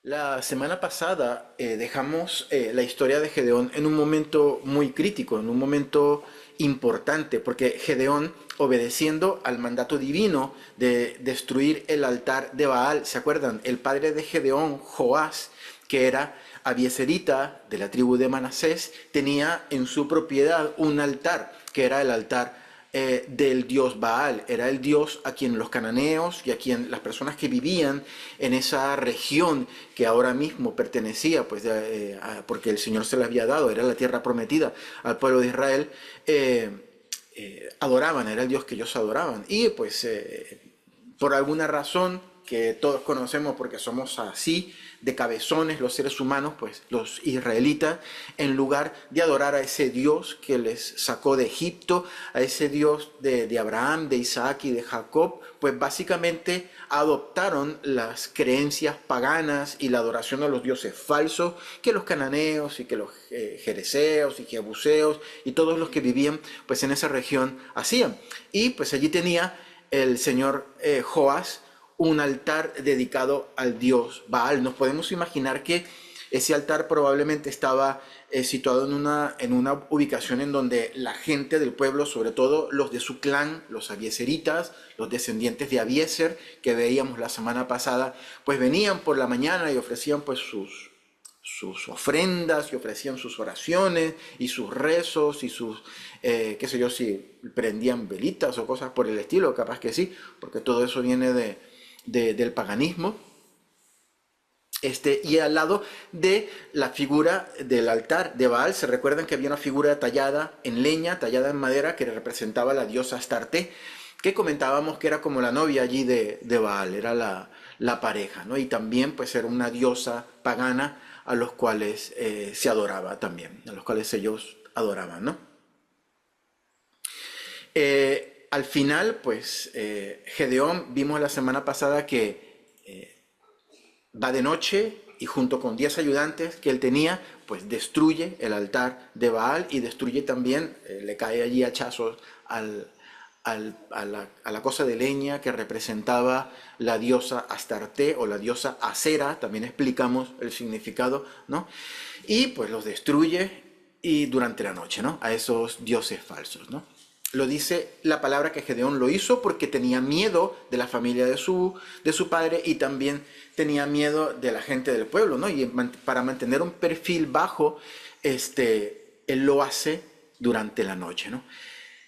La semana pasada dejamos la historia de Gedeón en un momento muy crítico, en un momento importante, porque Gedeón, obedeciendo al mandato divino de destruir el altar de Baal, ¿se acuerdan? El padre de Gedeón, Joás, que era abieserita de la tribu de Manasés, tenía en su propiedad un altar, que era el altar del dios Baal. Era el dios a quien los cananeos y a quien las personas que vivían en esa región que ahora mismo pertenecía, pues porque el Señor se la había dado, era la tierra prometida al pueblo de Israel, adoraban, era el dios que ellos adoraban. Y pues por alguna razón que todos conocemos porque somos así de cabezones los seres humanos, pues los israelitas, en lugar de adorar a ese Dios que les sacó de Egipto, a ese Dios de Abraham, de Isaac y de Jacob, pues básicamente adoptaron las creencias paganas y la adoración a los dioses falsos que los cananeos y que los jereseos y jebuseos y todos los que vivían pues en esa región hacían. Y pues allí tenía el señor Joás un altar dedicado al dios Baal. Nos podemos imaginar que ese altar probablemente estaba situado en una ubicación en donde la gente del pueblo, sobre todo los de su clan, los abieseritas, los descendientes de Abieser, que veíamos la semana pasada, pues venían por la mañana y ofrecían pues sus ofrendas y ofrecían sus oraciones y sus rezos y sus, qué sé yo, si prendían velitas o cosas por el estilo, capaz que sí, porque todo eso viene del paganismo. Y al lado de la figura del altar de Baal, se recuerdan que había una figura tallada en leña, tallada en madera, que representaba a la diosa Astarte, que comentábamos que era como la novia allí de Baal, era la pareja, ¿no? Y también pues era una diosa pagana a los cuales se adoraba también, a los cuales ellos adoraban, ¿no? Al final, pues Gedeón, vimos la semana pasada que va de noche y junto con 10 ayudantes que él tenía, pues destruye el altar de Baal y destruye también, le cae allí hachazos a la cosa de leña que representaba la diosa Astarte o la diosa Acera, también explicamos el significado, ¿no? Y pues los destruye y durante la noche, ¿no? A esos dioses falsos, ¿no? Lo dice la palabra que Gedeón lo hizo porque tenía miedo de la familia de su padre y también tenía miedo de la gente del pueblo, ¿no? Y para mantener un perfil bajo, él lo hace durante la noche, ¿no?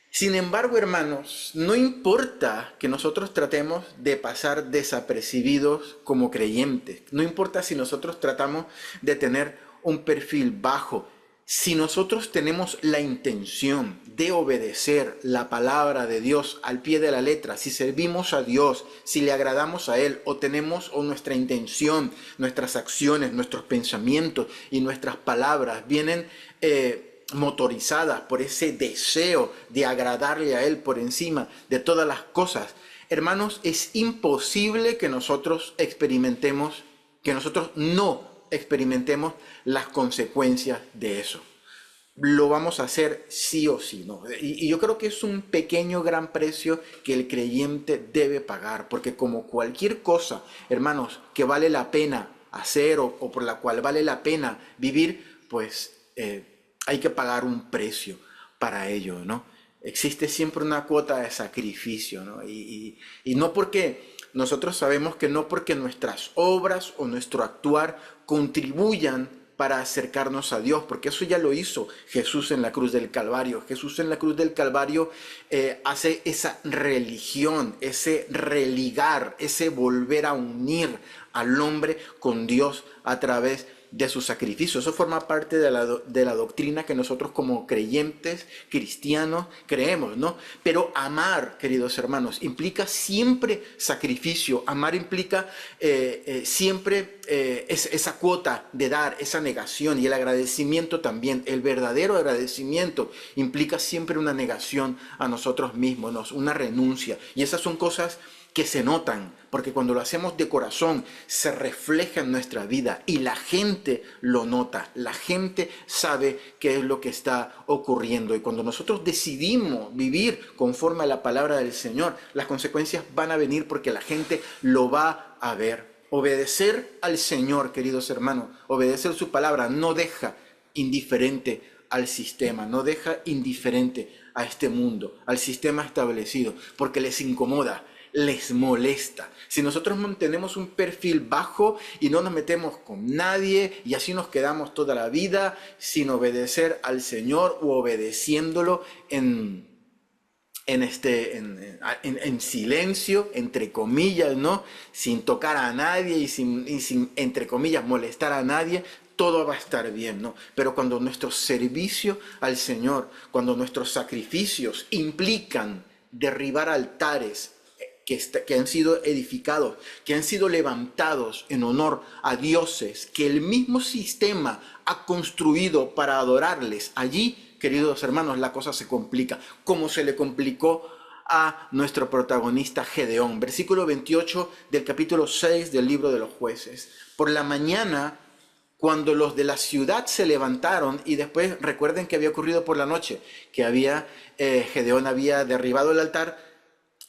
Sin embargo, hermanos, no importa que nosotros tratemos de pasar desapercibidos como creyentes, no importa si nosotros tratamos de tener un perfil bajo, si nosotros tenemos la intención de obedecer la palabra de Dios al pie de la letra, si servimos a Dios, si le agradamos a Él, o nuestra intención, nuestras acciones, nuestros pensamientos y nuestras palabras vienen motorizadas por ese deseo de agradarle a Él por encima de todas las cosas, hermanos, es imposible que nosotros no experimentemos las consecuencias de eso. Lo vamos a hacer sí o sí, ¿no? Y yo creo que es un pequeño gran precio que el creyente debe pagar, porque como cualquier cosa, hermanos, que vale la pena hacer o por la cual vale la pena vivir, pues hay que pagar un precio para ello, ¿no? Existe siempre una cuota de sacrificio, ¿no? Y no porque nosotros sabemos que no porque nuestras obras o nuestro actuar contribuyan para acercarnos a Dios, porque eso ya lo hizo Jesús en la cruz del Calvario. Jesús en la cruz del Calvario hace esa religión, ese religar, ese volver a unir al hombre con Dios a través de su sacrificio. Eso forma parte de la doctrina que nosotros como creyentes cristianos creemos, ¿no? Pero amar, queridos hermanos, implica siempre sacrificio. Amar implica siempre esa cuota de dar, esa negación, y el agradecimiento también. El verdadero agradecimiento implica siempre una negación a nosotros mismos, ¿no? Una renuncia. Y esas son cosas que se notan, porque cuando lo hacemos de corazón se refleja en nuestra vida y la gente lo nota, la gente sabe qué es lo que está ocurriendo. Y cuando nosotros decidimos vivir conforme a la palabra del Señor, las consecuencias van a venir porque la gente lo va a ver. Obedecer al Señor, queridos hermanos, obedecer su palabra no deja indiferente al sistema, no deja indiferente a este mundo, al sistema establecido, porque les incomoda, les molesta. Si nosotros mantenemos un perfil bajo y no nos metemos con nadie y así nos quedamos toda la vida sin obedecer al Señor o obedeciéndolo en silencio, entre comillas, ¿no? Sin tocar a nadie y sin, entre comillas, molestar a nadie, todo va a estar bien, ¿no? Pero cuando nuestro servicio al Señor, cuando nuestros sacrificios implican derribar altares que han sido edificados, que han sido levantados en honor a dioses que el mismo sistema ha construido para adorarles, allí, queridos hermanos, la cosa se complica, como se le complicó a nuestro protagonista Gedeón. Versículo 28 del capítulo 6 del libro de los Jueces. Por la mañana, cuando los de la ciudad se levantaron, y después recuerden que había ocurrido por la noche, que Gedeón había derribado el altar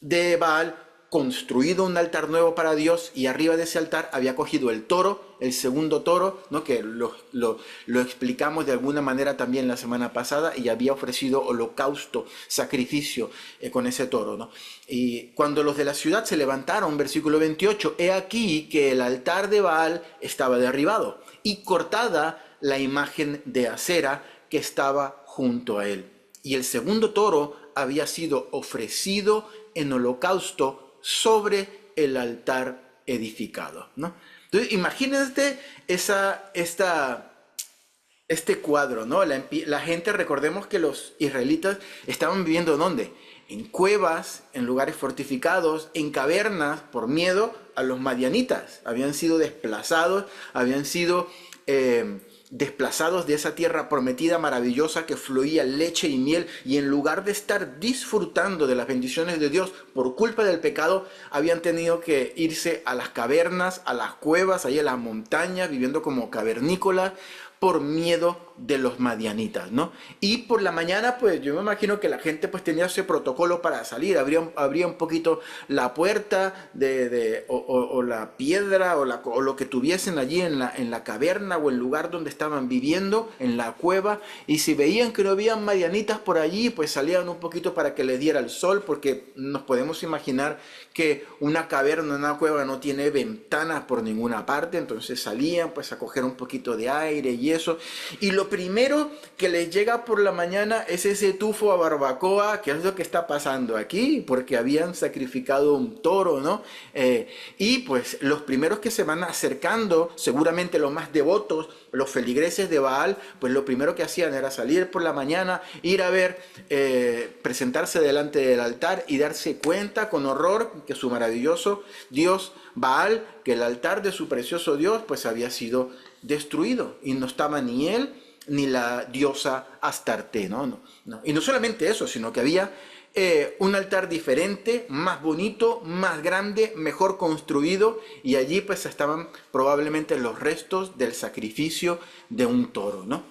de Baal, construido un altar nuevo para Dios, y arriba de ese altar había cogido el toro, el segundo toro, ¿no? Que lo explicamos de alguna manera también la semana pasada, y había ofrecido holocausto, sacrificio con ese toro, ¿no? Y cuando los de la ciudad se levantaron, versículo 28, he aquí que el altar de Baal estaba derribado y cortada la imagen de acera que estaba junto a él. Y el segundo toro había sido ofrecido en holocausto sobre el altar edificado, ¿no? Entonces, imagínate este cuadro, ¿no? La gente, recordemos que los israelitas estaban viviendo ¿dónde? En cuevas, en lugares fortificados, en cavernas, por miedo a los madianitas. Habían sido desplazados, desplazados de esa tierra prometida maravillosa que fluía leche y miel, y en lugar de estar disfrutando de las bendiciones de Dios por culpa del pecado, habían tenido que irse a las cavernas, a las cuevas, ahí en las montañas, viviendo como cavernícolas por miedo de los madianitas, ¿no? Y por la mañana, pues yo me imagino que la gente pues tenía ese protocolo para salir, abría un poquito la puerta o la piedra o lo que tuviesen allí en la caverna o el lugar donde estaban viviendo, en la cueva, y si veían que no habían madianitas por allí, pues salían un poquito para que les diera el sol, porque nos podemos imaginar que una caverna, una cueva no tiene ventanas por ninguna parte, entonces salían pues a coger un poquito de aire y eso, y lo primero que les llega por la mañana es ese tufo a barbacoa, que es lo que está pasando aquí, porque habían sacrificado un toro, ¿no? Y pues los primeros que se van acercando, seguramente los más devotos, los feligreses de Baal, pues lo primero que hacían era salir por la mañana, ir a ver, presentarse delante del altar y darse cuenta con horror que su maravilloso Dios Baal, que el altar de su precioso Dios, pues había sido destruido, y no estaba ni él ni la diosa Astarte, ¿no? Y no solamente eso, sino que había un altar diferente, más bonito, más grande, mejor construido, y allí pues estaban probablemente los restos del sacrificio de un toro, ¿no?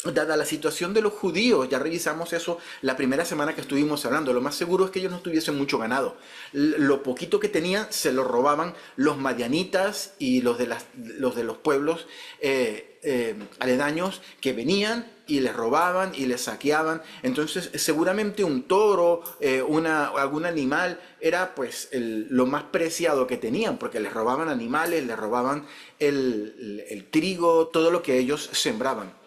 Dada la situación de los judíos, ya revisamos eso la primera semana que estuvimos hablando, lo más seguro es que ellos no tuviesen mucho ganado. Lo poquito que tenían se lo robaban los madianitas y los de los pueblos aledaños, que venían y les robaban y les saqueaban. Entonces seguramente un toro, algún animal era pues lo más preciado que tenían, porque les robaban animales, les robaban el trigo, todo lo que ellos sembraban.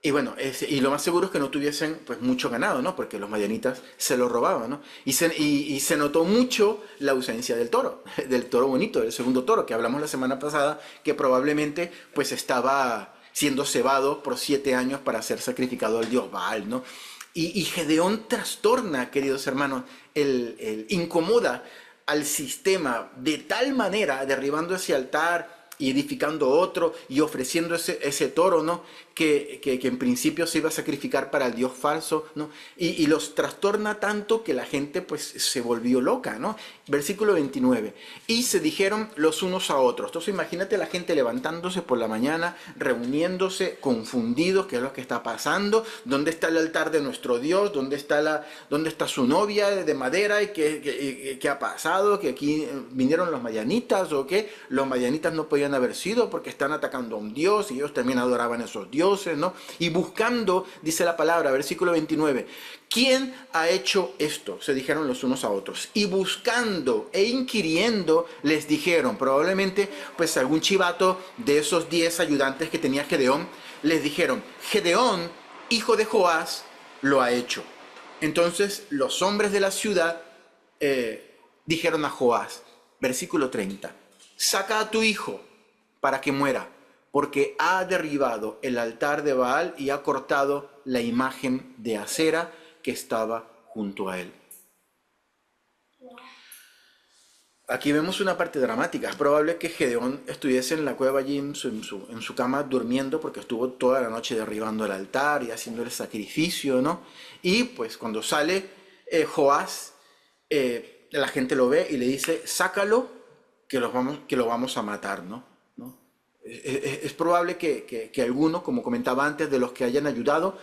Y bueno, y lo más seguro es que no tuviesen pues mucho ganado, ¿no? Porque los madianitas se lo robaban, ¿no? Y se notó mucho la ausencia del toro, del toro bonito, del segundo toro, que hablamos la semana pasada, que probablemente pues estaba siendo cebado por 7 años para ser sacrificado al dios Baal, ¿no? Y Gedeón trastorna, queridos hermanos, incomoda al sistema de tal manera, derribando ese altar, y edificando otro y ofreciendo ese toro, ¿no? Que en principio se iba a sacrificar para el dios falso, ¿no? Y los trastorna tanto que la gente pues se volvió loca, ¿no? Versículo 29. Y se dijeron los unos a otros. Entonces imagínate la gente levantándose por la mañana, reuniéndose, confundidos, qué es lo que está pasando, dónde está el altar de nuestro Dios, dónde está su novia de madera y qué ha pasado, que aquí vinieron los madianitas o qué. Los madianitas no podían haber sido porque están atacando a un dios y ellos también adoraban a esos dioses, ¿no? Y buscando, dice la palabra, versículo 29, ¿quién ha hecho esto? Se dijeron los unos a otros. Y buscando e inquiriendo les dijeron, probablemente pues algún chivato de esos 10 ayudantes que tenía Gedeón, les dijeron, Gedeón, hijo de Joás, lo ha hecho. Entonces los hombres de la ciudad dijeron a Joás, versículo 30, saca a tu hijo para que muera, porque ha derribado el altar de Baal y ha cortado la imagen de acera que estaba junto a él. Aquí vemos una parte dramática. Es probable que Gedeón estuviese en la cueva allí en su cama durmiendo porque estuvo toda la noche derribando el altar y haciendo el sacrificio, ¿no? Y pues cuando sale Joás, la gente lo ve y le dice, sácalo, que lo vamos a matar, ¿no? Es probable que alguno, como comentaba antes, de los que habían ayudado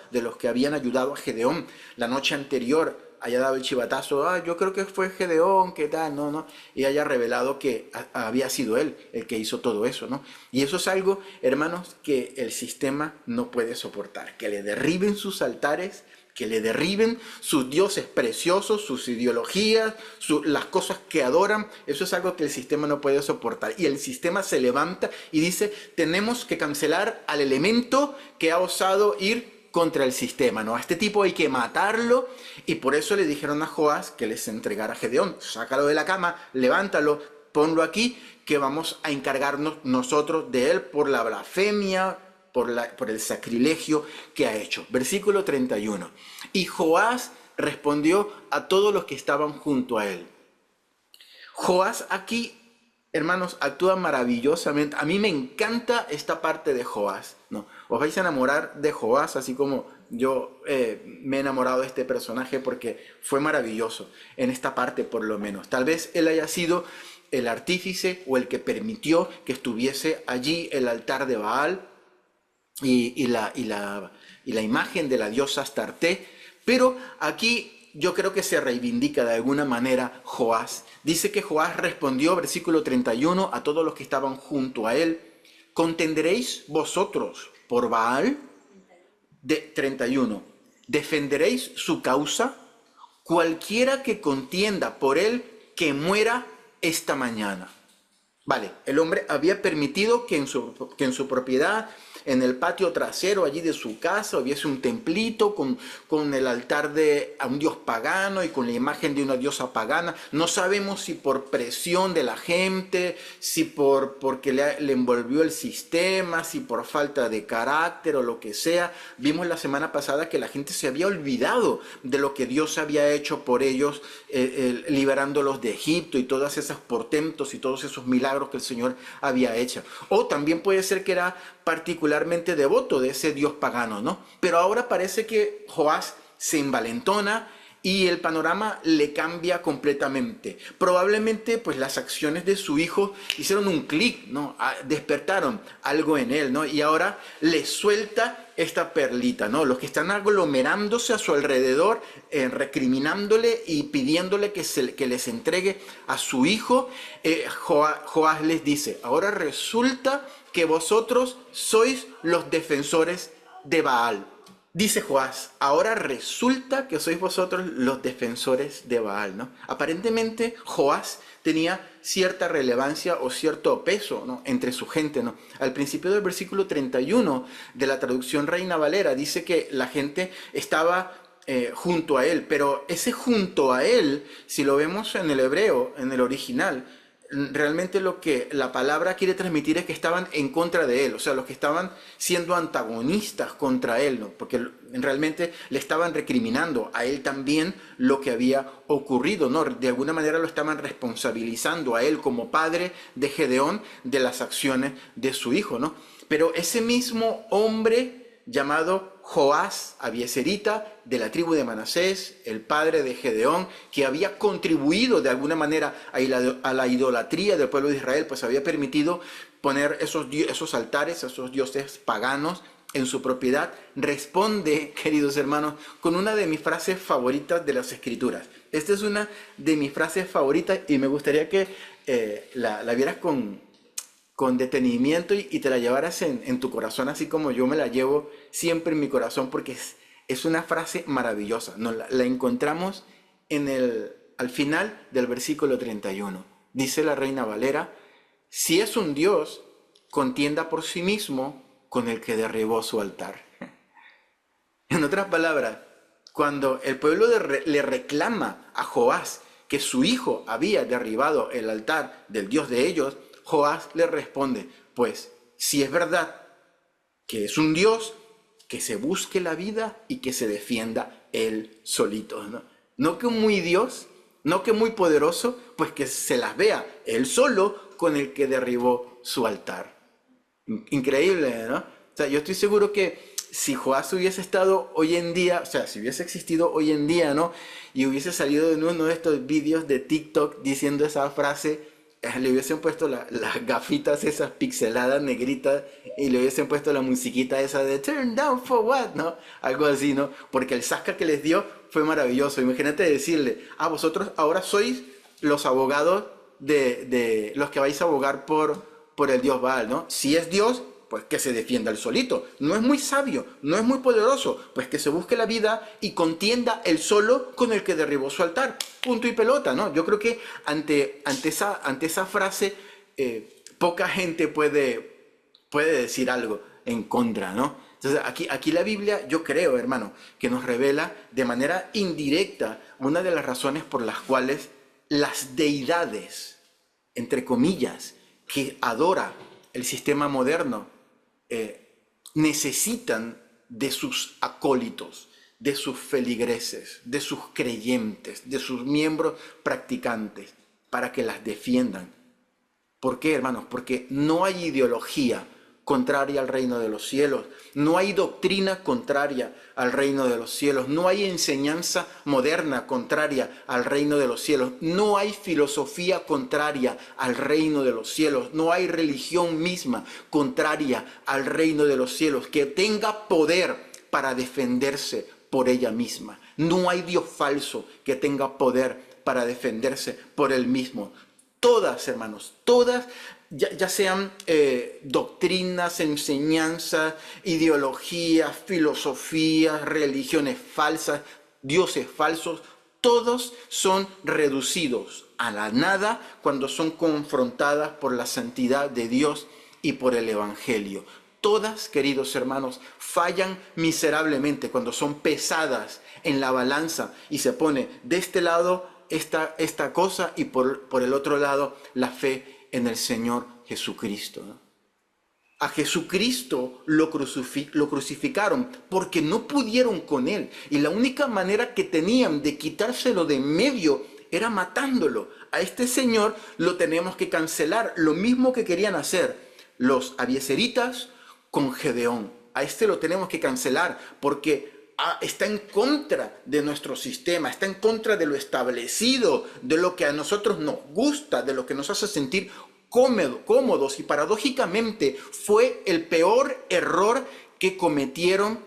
a Gedeón la noche anterior, haya dado el chivatazo, yo creo que fue Gedeón, ¿qué tal? No, y haya revelado que había sido él el que hizo todo eso, ¿no? Y eso es algo, hermanos, que el sistema no puede soportar, que le derriben sus altares, que le derriben sus dioses preciosos, sus ideologías, las cosas que adoran. Eso es algo que el sistema no puede soportar. Y el sistema se levanta y dice, tenemos que cancelar al elemento que ha osado ir contra el sistema, ¿no? A este tipo hay que matarlo. Y por eso le dijeron a Joás que les entregara a Gedeón. Sácalo de la cama, levántalo, ponlo aquí, que vamos a encargarnos nosotros de él por la blasfemia, por el sacrilegio que ha hecho. Versículo 31. Y Joás respondió a todos los que estaban junto a él. Joás aquí, hermanos, actúa maravillosamente. A mí me encanta esta parte de Joás, ¿no? Os vais a enamorar de Joás, así como yo me he enamorado de este personaje porque fue maravilloso en esta parte por lo menos. Tal vez él haya sido el artífice o el que permitió que estuviese allí el altar de Baal, y la imagen de la diosa Astarte, pero aquí yo creo que se reivindica de alguna manera Joás. Dice que Joás respondió, versículo 31, a todos los que estaban junto a él, ¿contenderéis vosotros por Baal? 31, ¿defenderéis su causa? Cualquiera que contienda por él, que muera esta mañana. Vale, el hombre había permitido que en su propiedad, en el patio trasero allí de su casa, hubiese un templito con el altar a un dios pagano y con la imagen de una diosa pagana. No sabemos si por presión de la gente, si porque le envolvió el sistema, si por falta de carácter o lo que sea. Vimos la semana pasada que la gente se había olvidado de lo que Dios había hecho por ellos, liberándolos de Egipto y todos esos portentos y todos esos milagros que el Señor había hecho. O también puede ser que era particularmente devoto de ese dios pagano, ¿no? Pero ahora parece que Joás se envalentona y el panorama le cambia completamente. Probablemente pues las acciones de su hijo hicieron un clic, ¿no? Despertaron algo en él, ¿no? Y ahora le suelta esta perlita, ¿no? Los que están aglomerándose a su alrededor, recriminándole y pidiéndole que les entregue a su hijo, Joás les dice, ahora resulta que vosotros sois los defensores de Baal. Dice Joás, ahora resulta que sois vosotros los defensores de Baal, ¿no? Aparentemente Joás tenía cierta relevancia o cierto peso, ¿no?, entre su gente, ¿no? Al principio del versículo 31 de la traducción Reina Valera dice que la gente estaba junto a él, pero ese junto a él, si lo vemos en el hebreo, en el original, realmente lo que la palabra quiere transmitir es que estaban en contra de él, o sea, los que estaban siendo antagonistas contra él, ¿no? Porque realmente le estaban recriminando a él también lo que había ocurrido, ¿no? De alguna manera lo estaban responsabilizando a él como padre de Gedeón de las acciones de su hijo, ¿no? Pero ese mismo hombre llamado Joás Abieserita, de la tribu de Manasés, el padre de Gedeón, que había contribuido de alguna manera a la idolatría del pueblo de Israel, pues había permitido poner esos altares, esos dioses paganos en su propiedad, responde, queridos hermanos, con una de mis frases favoritas de las Escrituras. Esta es una de mis frases favoritas y me gustaría que la vieras con detenimiento y te la llevaras en tu corazón, así como yo me la llevo siempre en mi corazón, porque es una frase maravillosa. La encontramos al final del versículo 31. Dice la Reina Valera: si es un Dios, contienda por sí mismo con el que derribó su altar. En otras palabras, cuando el pueblo le reclama a Joás que su hijo había derribado el altar del Dios de ellos, Joás le responde: pues si es verdad que es un Dios, que se busque la vida y que se defienda él solito, ¿no? No que muy Dios, no que muy poderoso, pues que se las vea él solo con el que derribó su altar. Increíble, ¿no? O sea, yo estoy seguro que si Joás hubiese estado hoy en día, o sea, si hubiese existido hoy en día, ¿no? Y hubiese salido en uno de estos vídeos de TikTok diciendo esa frase, le hubiesen puesto las gafitas esas pixeladas negritas y le hubiesen puesto la musiquita esa de turn down for what, ¿no? Algo así, ¿no? Porque el zasca que les dio fue maravilloso. Imagínate decirle: vosotros ahora sois los abogados de los que vais a abogar por el Dios Baal, ¿no? Si es Dios, pues que se defienda el solito. No es muy sabio, no es muy poderoso, pues que se busque la vida y contienda el solo con el que derribó su altar. Punto y pelota, ¿no? Yo creo que ante esa frase poca gente puede decir algo en contra, ¿no? Entonces aquí la Biblia, yo creo, hermano, que nos revela de manera indirecta una de las razones por las cuales las deidades, entre comillas, que adora el sistema moderno, necesitan de sus acólitos, de sus feligreses, de sus creyentes, de sus miembros practicantes, para que las defiendan. ¿Por qué, hermanos? Porque no hay ideología contraria al reino de los cielos, no hay doctrina contraria al reino de los cielos, no hay enseñanza moderna contraria al reino de los cielos, no hay filosofía contraria al reino de los cielos, no hay religión misma contraria al reino de los cielos que tenga poder para defenderse por ella misma. No hay Dios falso que tenga poder para defenderse por él mismo. Todas, hermanos, todas, ya sean doctrinas, enseñanzas, ideologías, filosofías, religiones falsas, dioses falsos, todos son reducidos a la nada cuando son confrontadas por la santidad de Dios y por el Evangelio. Todas, queridos hermanos, fallan miserablemente cuando son pesadas en la balanza y se pone de este lado esta cosa y por el otro lado la fe en el Señor Jesucristo, ¿no? A Jesucristo lo crucificaron porque no pudieron con él. Y la única manera que tenían de quitárselo de en medio era matándolo. A este Señor lo tenemos que cancelar. Lo mismo que querían hacer los abieseritas con Gedeón. A este lo tenemos que cancelar porque está en contra de nuestro sistema, está en contra de lo establecido, de lo que a nosotros nos gusta, de lo que nos hace sentir cómodos, y paradójicamente fue el peor error que cometieron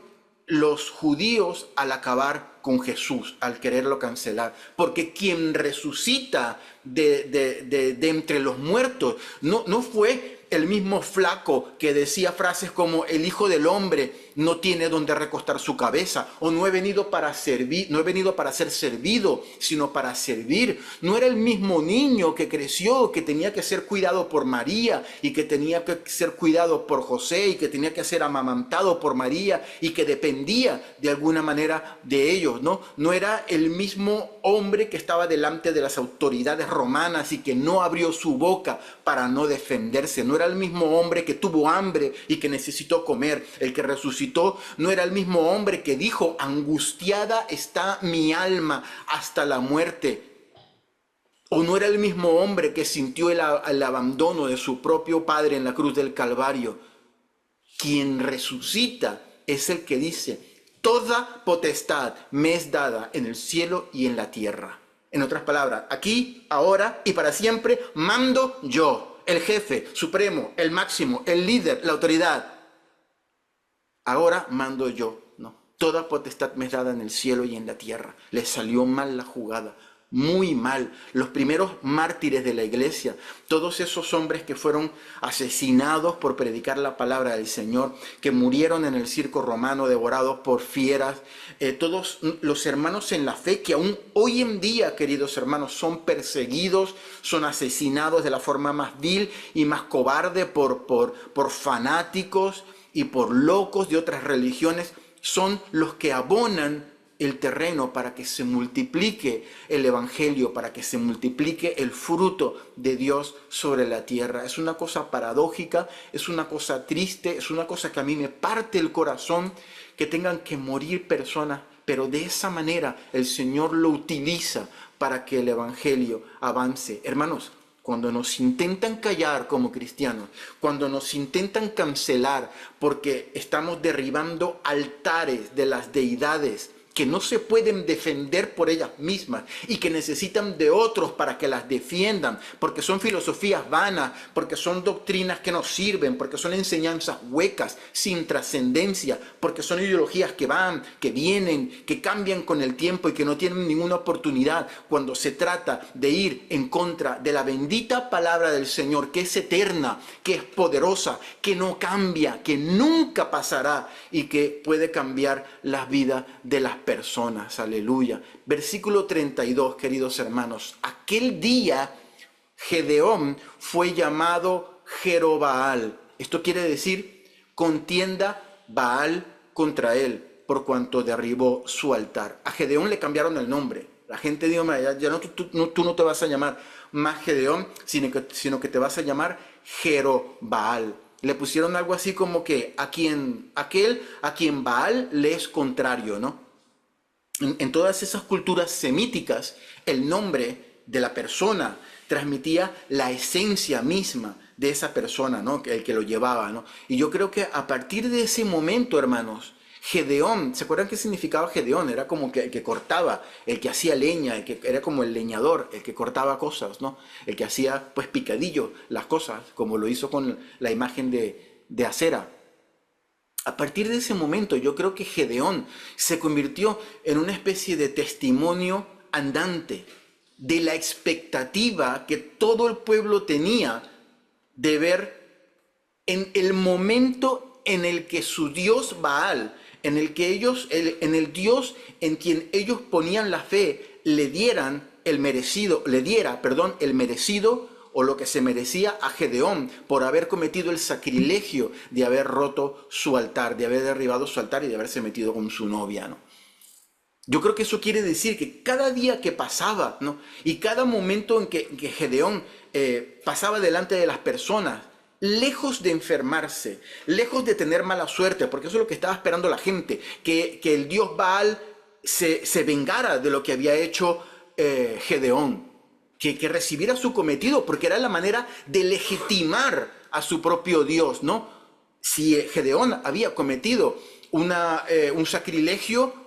los judíos al acabar con Jesús, al quererlo cancelar, porque quien resucita de entre los muertos no fue el mismo flaco que decía frases como el Hijo del Hombre no tiene donde recostar su cabeza, o no he venido para servir, no he venido para ser servido, sino para servir. No era el mismo niño que creció, que tenía que ser cuidado por María, y que tenía que ser cuidado por José, y que tenía que ser amamantado por María, y que dependía de alguna manera de ellos, ¿no? No era el mismo hombre que estaba delante de las autoridades romanas y que no abrió su boca para no defenderse. No era el mismo hombre que tuvo hambre y que necesitó comer. El que resucitó no era el mismo hombre que dijo: angustiada está mi alma hasta la muerte. O no era el mismo hombre que sintió el abandono de su propio padre en la cruz del Calvario. Quien resucita es el que dice: toda potestad me es dada en el cielo y en la tierra. En otras palabras, aquí, ahora y para siempre mando yo, el jefe supremo, el máximo, el líder, la autoridad. Ahora mando yo, ¿no? Toda potestad me es dada en el cielo y en la tierra. Le salió mal la jugada, muy mal. Los primeros mártires de la iglesia, todos esos hombres que fueron asesinados por predicar la palabra del Señor, que murieron en el circo romano devorados por fieras, todos los hermanos en la fe que aún hoy en día, queridos hermanos, son perseguidos, son asesinados de la forma más vil y más cobarde por fanáticos y por locos de otras religiones, son los que abonan el terreno para que se multiplique el evangelio, para que se multiplique el fruto de Dios sobre la tierra. Es una cosa paradójica, es una cosa triste, es una cosa que a mí me parte el corazón, que tengan que morir personas, pero de esa manera el Señor lo utiliza para que el evangelio avance. Hermanos, cuando nos intentan callar como cristianos, cuando nos intentan cancelar porque estamos derribando altares de las deidades que no se pueden defender por ellas mismas y que necesitan de otros para que las defiendan, porque son filosofías vanas, porque son doctrinas que no sirven, porque son enseñanzas huecas, sin trascendencia, porque son ideologías que van, que vienen, que cambian con el tiempo y que no tienen ninguna oportunidad cuando se trata de ir en contra de la bendita palabra del Señor, que es eterna, que es poderosa, que no cambia, que nunca pasará y que puede cambiar las vidas de las personas. Aleluya. Versículo 32, queridos hermanos. Aquel día Gedeón fue llamado Jerobaal. Esto quiere decir contienda Baal contra él, por cuanto derribó su altar. A Gedeón le cambiaron el nombre. La gente dijo: ya no, tú no te vas a llamar más Gedeón, sino que te vas a llamar Jerobaal. Le pusieron algo así como que a quien Baal le es contrario, ¿no? En todas esas culturas semíticas, el nombre de la persona transmitía la esencia misma de esa persona, ¿no? El que lo llevaba, ¿no? Y yo creo que a partir de ese momento, hermanos, Gedeón, ¿se acuerdan qué significaba Gedeón? Era como que el que cortaba, el que hacía leña, era como el leñador, el que cortaba cosas, ¿no? El que hacía, pues, picadillo las cosas, como lo hizo con la imagen de Acera. A partir de ese momento, yo creo que Gedeón se convirtió en una especie de testimonio andante de la expectativa que todo el pueblo tenía de ver en el momento en el que su Dios Baal, en el Dios en quien ellos ponían la fe, le diera el merecido o lo que se merecía a Gedeón por haber cometido el sacrilegio de haber roto su altar, de haber derribado su altar y de haberse metido con su novia, ¿no? Yo creo que eso quiere decir que cada día que pasaba, ¿no? Y cada momento en que Gedeón pasaba delante de las personas, lejos de enfermarse, lejos de tener mala suerte, porque eso es lo que estaba esperando la gente, que el dios Baal se vengara de lo que había hecho Gedeón, que recibiera su cometido, porque era la manera de legitimar a su propio Dios, ¿no? Si Gedeón había cometido un sacrilegio,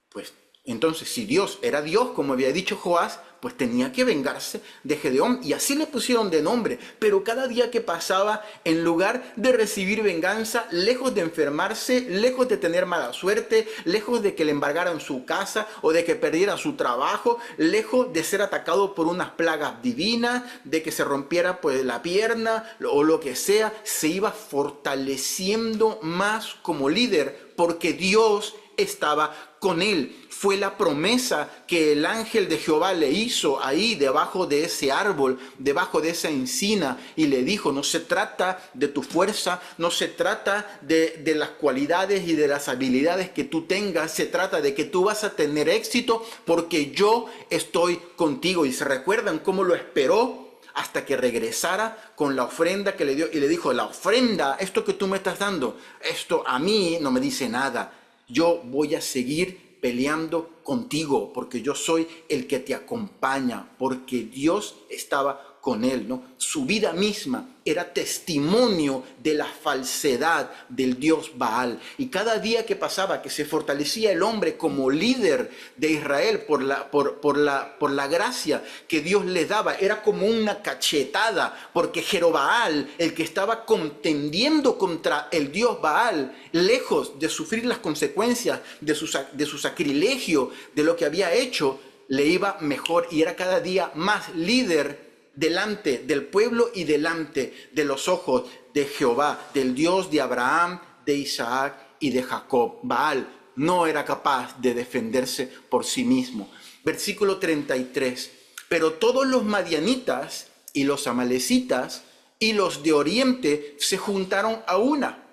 pues entonces si Dios era Dios, como había dicho Joás, pues tenía que vengarse de Gedeón, y así le pusieron de nombre. Pero cada día que pasaba, en lugar de recibir venganza, lejos de enfermarse, lejos de tener mala suerte, lejos de que le embargaran su casa o de que perdiera su trabajo, lejos de ser atacado por unas plagas divinas, de que se rompiera pues la pierna o lo que sea, se iba fortaleciendo más como líder porque Dios estaba con él. Fue la promesa que el ángel de Jehová le hizo ahí debajo de ese árbol, debajo de esa encina, y le dijo: no se trata de tu fuerza, no se trata de las cualidades y de las habilidades que tú tengas, se trata de que tú vas a tener éxito porque yo estoy contigo. Y se recuerdan cómo lo esperó hasta que regresara con la ofrenda que le dio, y le dijo: la ofrenda, esto que tú me estás dando, esto a mí no me dice nada. Yo voy a seguir peleando contigo porque yo soy el que te acompaña, porque Dios estaba con él, ¿no? Su vida misma era testimonio de la falsedad del dios Baal. Y cada día que pasaba, que se fortalecía el hombre como líder de Israel por la gracia que Dios le daba, era como una cachetada, porque Jerobaal, el que estaba contendiendo contra el dios Baal, lejos de sufrir las consecuencias de su sacrilegio, de lo que había hecho, le iba mejor y era cada día más líder delante del pueblo y delante de los ojos de Jehová, del Dios de Abraham, de Isaac y de Jacob. Baal no era capaz de defenderse por sí mismo. Versículo 33. Pero todos los madianitas y los amalecitas y los de oriente se juntaron a una,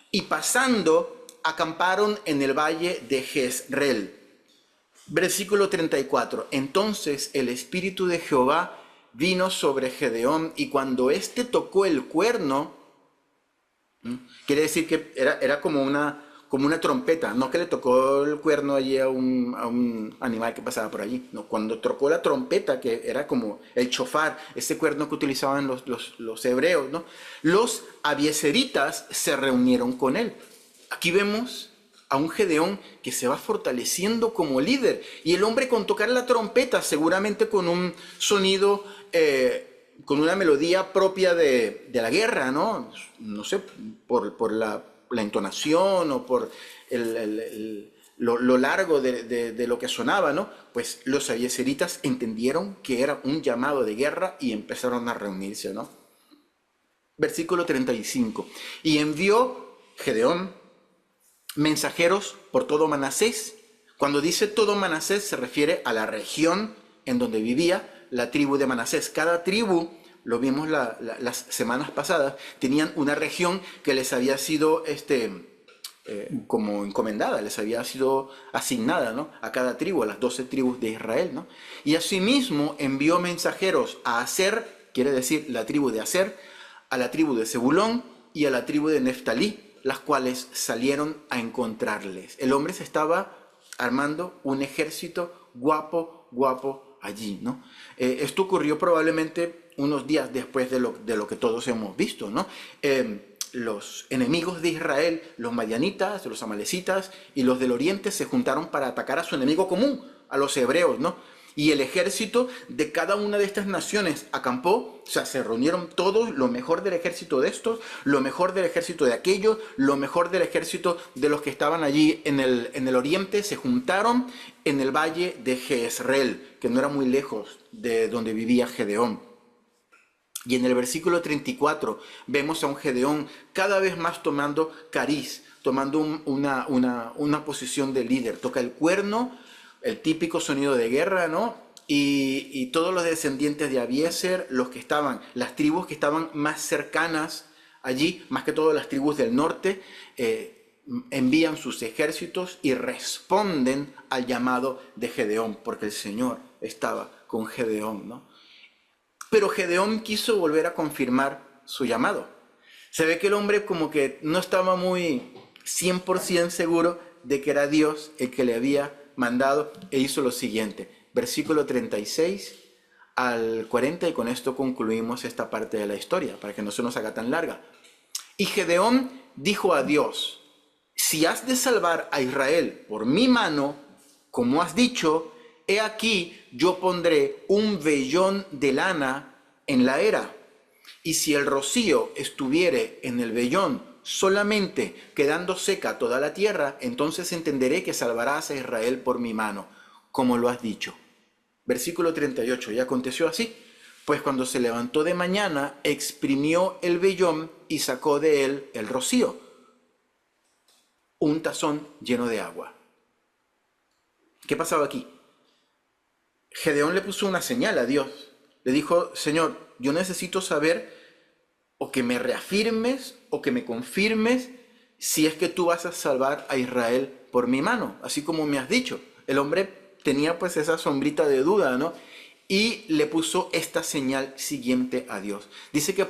y pasando acamparon en el valle de Jezreel. Versículo 34. Entonces el espíritu de Jehová vino sobre Gedeón, y cuando éste tocó el cuerno, quiere decir que era como una trompeta, no que le tocó el cuerno allí a un animal que pasaba por allí, no, cuando tocó la trompeta, que era como el chofar, ese cuerno que utilizaban los hebreos, ¿no? Los abiezeritas se reunieron con él. Aquí vemos a un Gedeón que se va fortaleciendo como líder, y el hombre, con tocar la trompeta, seguramente con un sonido, con una melodía propia de la guerra, ¿no? No sé, por la entonación o por lo largo de lo que sonaba, ¿no? Pues los abiezeritas entendieron que era un llamado de guerra y empezaron a reunirse, ¿no? Versículo 35. Y envió Gedeón mensajeros por todo Manasés. Cuando dice todo Manasés, se refiere a la región en donde vivía la tribu de Manasés. Cada tribu, lo vimos las semanas pasadas, tenían una región que les había sido como encomendada, les había sido asignada, ¿no? A cada tribu, a las 12 tribus de Israel, ¿no? Y asimismo envió mensajeros a Aser, quiere decir la tribu de Aser, a la tribu de Zebulón y a la tribu de Neftalí, las cuales salieron a encontrarles. El hombre se estaba armando un ejército guapo allí, ¿no? Esto ocurrió probablemente unos días después de lo que todos hemos visto, ¿no? Los enemigos de Israel, los madianitas, los amalecitas y los del oriente, se juntaron para atacar a su enemigo común, a los hebreos, ¿no? Y el ejército de cada una de estas naciones acampó, o sea, se reunieron todos, lo mejor del ejército de estos, lo mejor del ejército de aquellos, lo mejor del ejército de los que estaban allí en el oriente, se juntaron en el valle de Jezreel, que no era muy lejos de donde vivía Gedeón. Y en el versículo 34 vemos a un Gedeón cada vez más tomando cariz, tomando una posición de líder. Toca el cuerno, el típico sonido de guerra, ¿no? Y todos los descendientes de Abiezer, las tribus que estaban más cercanas allí, más que todo las tribus del norte, envían sus ejércitos y responden al llamado de Gedeón, porque el Señor estaba con Gedeón, ¿no? Pero Gedeón quiso volver a confirmar su llamado. Se ve que el hombre como que no estaba muy 100% seguro de que era Dios el que le había mandado, e hizo lo siguiente. Versículo 36 al 40, y con esto concluimos esta parte de la historia, para que no se nos haga tan larga. Y Gedeón dijo a Dios: si has de salvar a Israel por mi mano, como has dicho, he aquí, yo pondré un vellón de lana en la era, y si el rocío estuviere en el vellón solamente quedando seca toda la tierra, entonces entenderé que salvarás a Israel por mi mano, como lo has dicho. Versículo 38, y aconteció así, pues cuando se levantó de mañana, exprimió el vellón y sacó de él el rocío, un tazón lleno de agua. ¿Qué pasaba aquí? Gedeón le puso una señal a Dios. Le dijo, Señor, yo necesito saber o que me reafirmes o que me confirmes si es que tú vas a salvar a Israel por mi mano, así como me has dicho. El hombre tenía pues esa sombrita de duda, ¿no? Y le puso esta señal siguiente a Dios. Dice que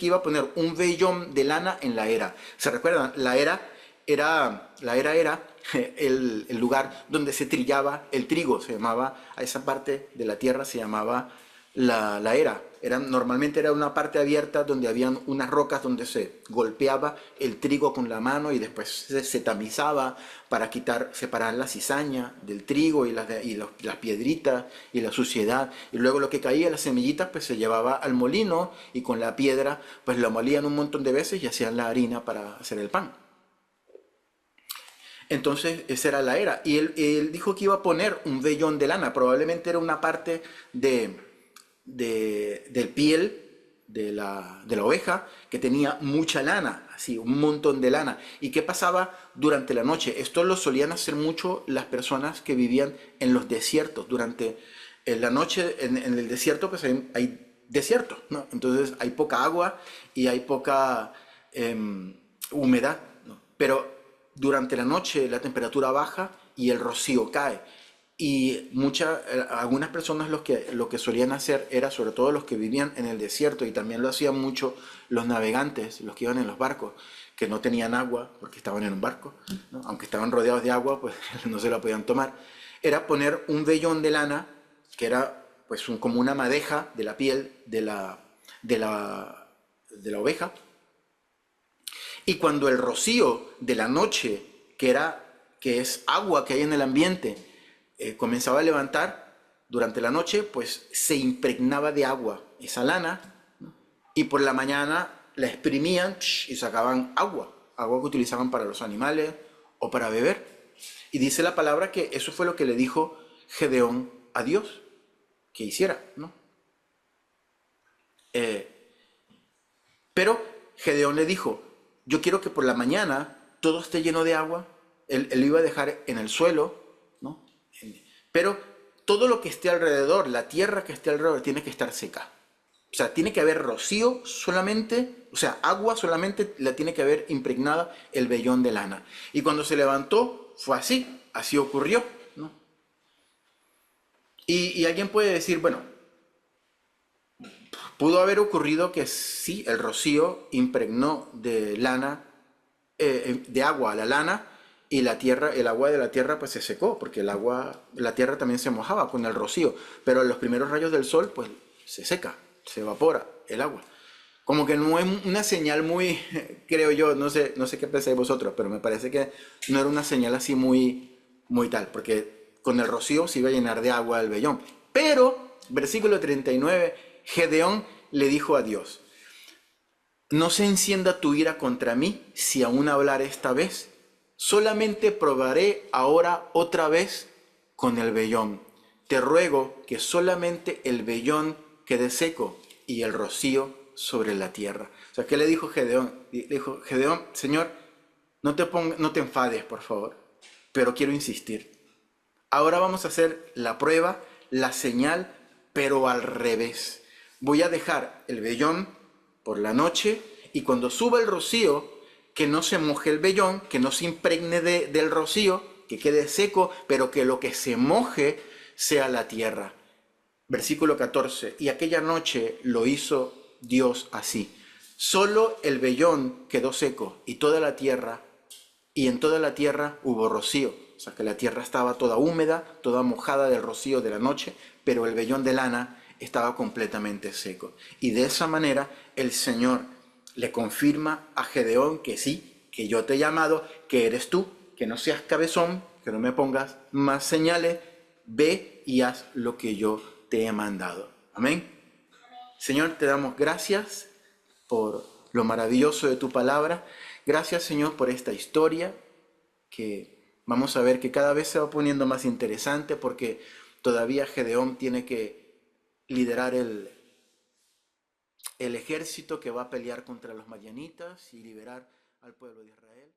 iba a poner un vellón de lana en la era. ¿Se recuerdan? La era era el lugar donde se trillaba el trigo. Se llamaba, a esa parte de la tierra se llamaba la era. Normalmente era una parte abierta donde habían unas rocas donde se golpeaba el trigo con la mano y después se tamizaba para separar la cizaña del trigo y las piedritas y la suciedad. Y luego lo que caía, las semillitas, pues se llevaba al molino y con la piedra pues lo molían un montón de veces y hacían la harina para hacer el pan. Entonces esa era la era. Y él dijo que iba a poner un vellón de lana. Probablemente era una parte del piel de la oveja que tenía mucha lana, así, un montón de lana. ¿Y qué pasaba durante la noche? Esto lo solían hacer mucho las personas que vivían en los desiertos. Durante la noche en el desierto pues hay desierto, ¿no? Entonces hay poca agua y hay poca humedad, ¿no? Pero durante la noche la temperatura baja y el rocío cae. Y algunas personas lo que solían hacer era, sobre todo los que vivían en el desierto, y también lo hacían mucho los navegantes, los que iban en los barcos, que no tenían agua porque estaban en un barco, ¿no? Aunque estaban rodeados de agua, pues no se la podían tomar, era poner un vellón de lana, que era pues como una madeja de la piel de la oveja, y cuando el rocío de la noche, que es agua que hay en el ambiente, comenzaba a levantar durante la noche, pues se impregnaba de agua esa lana, ¿no? Y por la mañana la exprimían y sacaban agua que utilizaban para los animales o para beber. Y dice la palabra que eso fue lo que le dijo Gedeón a Dios que hiciera, ¿no? Pero Gedeón le dijo, yo quiero que por la mañana todo esté lleno de agua. Él lo iba a dejar en el suelo, ¿no? Pero todo lo que esté alrededor, la tierra que esté alrededor, tiene que estar seca. O sea, tiene que haber rocío solamente, o sea, agua solamente la tiene que haber impregnada el vellón de lana. Y cuando se levantó, fue así ocurrió, ¿no? Y alguien puede decir, bueno, pudo haber ocurrido que sí, el rocío impregnó de lana, de agua a la lana, y la tierra, el agua de la tierra pues se secó, porque la tierra también se mojaba con el rocío, pero en los primeros rayos del sol pues se seca, se evapora el agua. Como que no es una señal muy, creo yo, no sé qué pensáis vosotros, pero me parece que no era una señal así muy tal, porque con el rocío se iba a llenar de agua el vellón. Pero, versículo 39, Gedeón le dijo a Dios, no se encienda tu ira contra mí si aún hablaré esta vez. Solamente probaré ahora otra vez con el vellón. Te ruego que solamente el vellón quede seco y el rocío sobre la tierra. O sea, ¿qué le dijo Gedeón? Le dijo, Gedeón, Señor, no te enfades, por favor, pero quiero insistir. Ahora vamos a hacer la prueba, la señal, pero al revés. Voy a dejar el vellón por la noche y cuando suba el rocío, que no se moje el vellón, que no se impregne del rocío, que quede seco, pero que lo que se moje sea la tierra. Versículo 14, y aquella noche lo hizo Dios así. Solo el vellón quedó seco y en toda la tierra hubo rocío. O sea que la tierra estaba toda húmeda, toda mojada del rocío de la noche, pero el vellón de lana estaba completamente seco. Y de esa manera el Señor le confirma a Gedeón que sí, que yo te he llamado, que eres tú, que no seas cabezón, que no me pongas más señales, ve y haz lo que yo te he mandado. Amén. Señor, te damos gracias por lo maravilloso de tu palabra. Gracias, Señor, por esta historia que vamos a ver que cada vez se va poniendo más interesante, porque todavía Gedeón tiene que liderar el ejército que va a pelear contra los madianitas y liberar al pueblo de Israel.